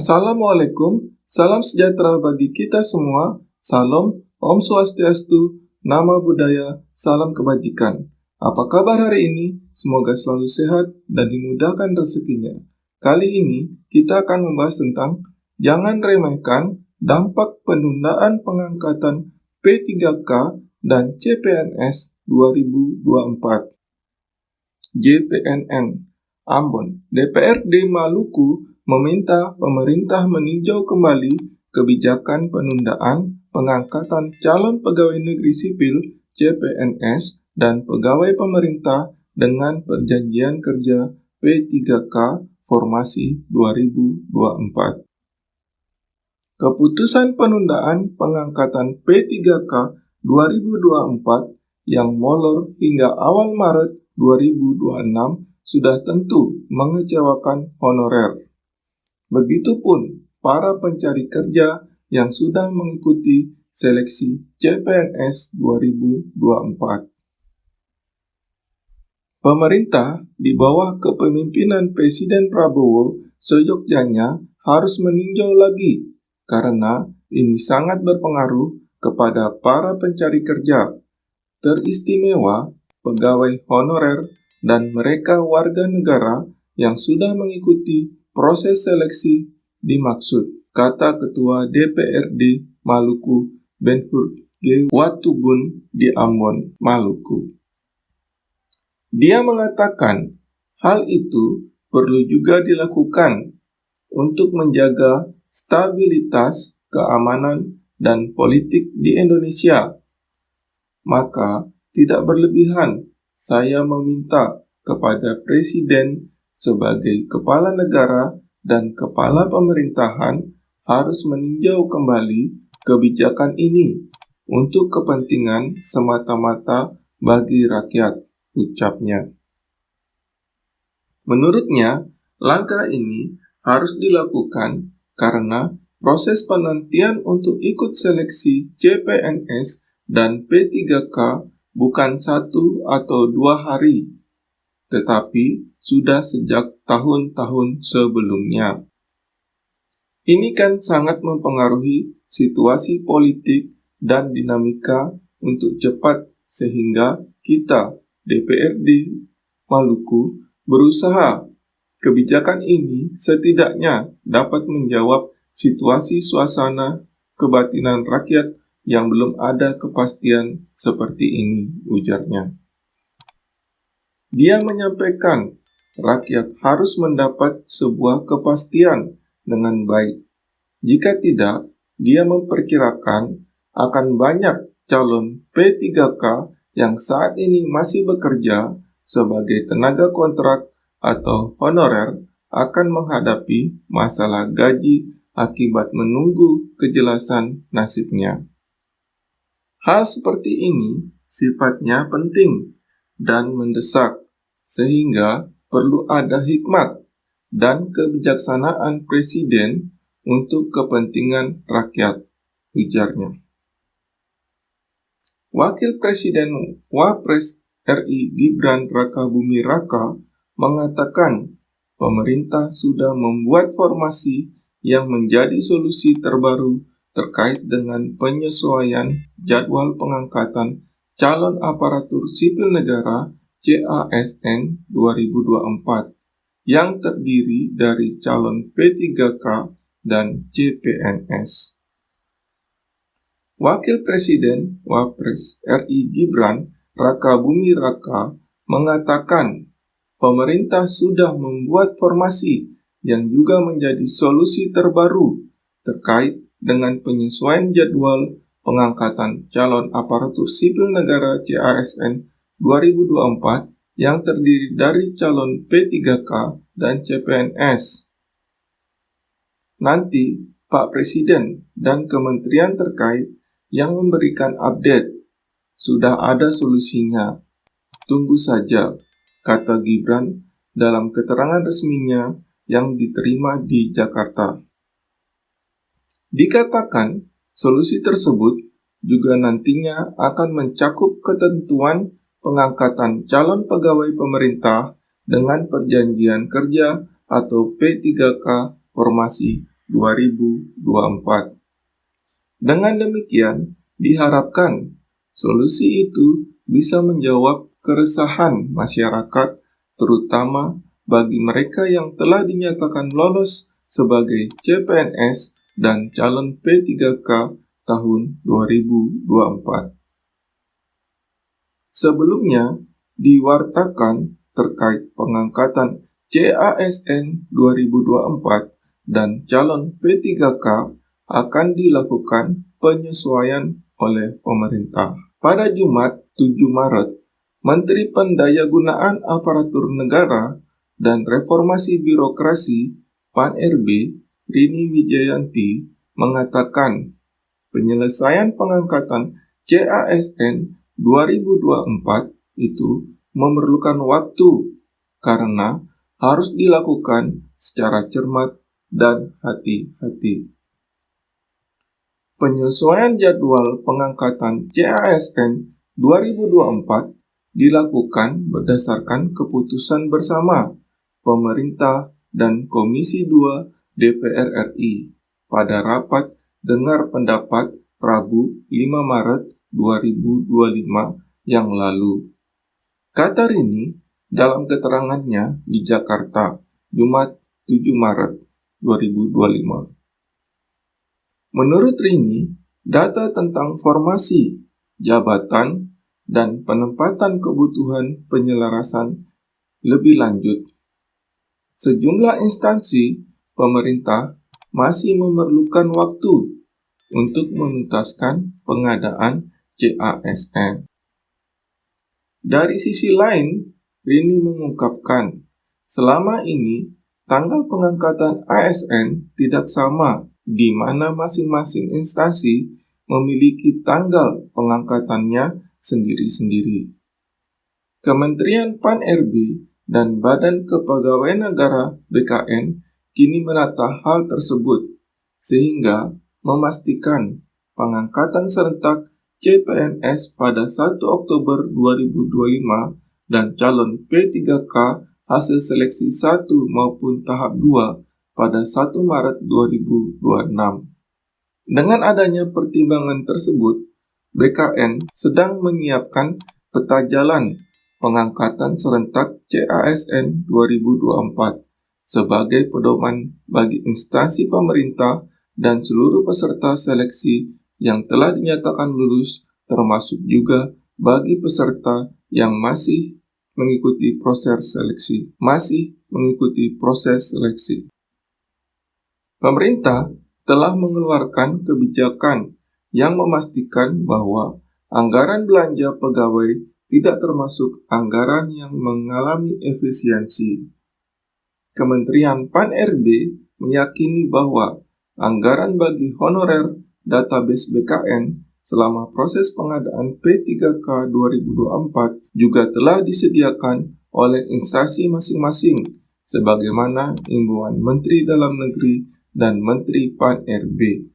Assalamualaikum, salam sejahtera bagi kita semua. Salam, Om Swastiastu, Nama Budaya, salam kebajikan. Apa kabar hari ini? Semoga selalu sehat dan dimudahkan rezekinya. Kali ini kita akan membahas tentang jangan remehkan dampak penundaan pengangkatan P3K dan CPNS 2024. JPNN Ambon, DPRD Maluku meminta pemerintah meninjau kembali kebijakan penundaan pengangkatan calon pegawai negeri sipil CPNS dan pegawai pemerintah dengan perjanjian kerja P3K Formasi 2024. Keputusan penundaan pengangkatan P3K 2024 yang molor hingga awal Maret 2026 sudah tentu mengecewakan honorer. Begitupun para pencari kerja yang sudah mengikuti seleksi CPNS 2024. Pemerintah di bawah kepemimpinan Presiden Prabowo seyogyanya harus meninjau lagi karena ini sangat berpengaruh kepada para pencari kerja, teristimewa pegawai honorer dan mereka warga negara yang sudah mengikuti proses seleksi dimaksud, kata Ketua DPRD Maluku Ben-Hur G. Watubun di Ambon, Maluku. Dia mengatakan hal itu perlu juga dilakukan untuk menjaga stabilitas, keamanan, dan politik di Indonesia. Maka tidak berlebihan saya meminta kepada Presiden sebagai kepala negara dan kepala pemerintahan harus meninjau kembali kebijakan ini untuk kepentingan semata-mata bagi rakyat, ucapnya. Menurutnya, langkah ini harus dilakukan karena proses penantian untuk ikut seleksi CPNS dan P3K bukan 1 atau 2 hari, tetapi sudah sejak tahun-tahun sebelumnya. Ini kan sangat mempengaruhi situasi politik dan dinamika untuk cepat sehingga kita, DPRD Maluku, berusaha kebijakan ini setidaknya dapat menjawab situasi suasana kebatinan rakyat yang belum ada kepastian seperti ini, ujarnya. Dia menyampaikan rakyat harus mendapat sebuah kepastian dengan baik. Jika tidak, dia memperkirakan akan banyak calon P3K yang saat ini masih bekerja sebagai tenaga kontrak atau honorer akan menghadapi masalah gaji akibat menunggu kejelasan nasibnya. Hal seperti ini sifatnya penting dan mendesak, sehingga perlu ada hikmat dan kebijaksanaan Presiden untuk kepentingan rakyat, ujarnya. Wakil Presiden Wapres RI Gibran Rakabuming Raka mengatakan pemerintah sudah membuat formasi yang menjadi solusi terbaru terkait dengan penyesuaian jadwal pengangkatan calon aparatur sipil negara CASN 2024 yang terdiri dari calon P3K dan CPNS. Wakil Presiden Wapres RI Gibran Rakabuming Raka mengatakan pemerintah sudah membuat formasi yang juga menjadi solusi terbaru terkait dengan penyesuaian jadwal pengangkatan calon aparatur sipil negara CASN 2024 yang terdiri dari calon P3K dan CPNS. Nanti, Pak Presiden dan kementerian terkait yang memberikan update. Sudah ada solusinya. Tunggu saja, kata Gibran dalam keterangan resminya yang diterima di Jakarta. Dikatakan, solusi tersebut juga nantinya akan mencakup ketentuan pengangkatan calon pegawai pemerintah dengan perjanjian kerja atau P3K Formasi 2024. Dengan demikian, diharapkan solusi itu bisa menjawab keresahan masyarakat, terutama bagi mereka yang telah dinyatakan lolos sebagai CPNS dan calon P3K tahun 2024. Sebelumnya, diwartakan terkait pengangkatan CASN 2024 dan calon P3K akan dilakukan penyesuaian oleh pemerintah. Pada Jumat 7 Maret, Menteri Pendayagunaan Aparatur Negara dan Reformasi Birokrasi PAN-RB Rini Wijayanti mengatakan penyelesaian pengangkatan CASN 2024 itu memerlukan waktu karena harus dilakukan secara cermat dan hati-hati. Penyesuaian jadwal pengangkatan CASN 2024 dilakukan berdasarkan keputusan bersama pemerintah dan Komisi 2 DPR RI pada rapat dengar pendapat Rabu 5 Maret 2025 yang lalu. Kata Rini dalam keterangannya di Jakarta, Jumat 7 Maret 2025. Menurut Rini, data tentang formasi, jabatan, dan penempatan kebutuhan penyelarasan lebih lanjut. Sejumlah instansi pemerintah masih memerlukan waktu untuk menuntaskan pengadaan CASN. Dari sisi lain, Rini mengungkapkan, selama ini tanggal pengangkatan ASN tidak sama, di mana masing-masing instansi memiliki tanggal pengangkatannya sendiri-sendiri. Kementerian PAN-RB dan Badan Kepegawaian Negara BKN kini menata hal tersebut, sehingga memastikan pengangkatan serentak CPNS pada 1 Oktober 2025 dan calon P3K hasil seleksi 1 maupun tahap 2 pada 1 Maret 2026. Dengan adanya pertimbangan tersebut, BKN sedang menyiapkan peta jalan pengangkatan serentak CASN 2024 sebagai pedoman bagi instansi pemerintah dan seluruh peserta seleksi yang telah dinyatakan lulus, termasuk juga bagi peserta yang masih mengikuti proses seleksi. Pemerintah telah mengeluarkan kebijakan yang memastikan bahwa anggaran belanja pegawai tidak termasuk anggaran yang mengalami efisiensi. Kementerian PAN-RB meyakini bahwa anggaran bagi honorer database BKN selama proses pengadaan P3K 2024 juga telah disediakan oleh instansi masing-masing sebagaimana imbauan Menteri Dalam Negeri dan Menteri PAN-RB.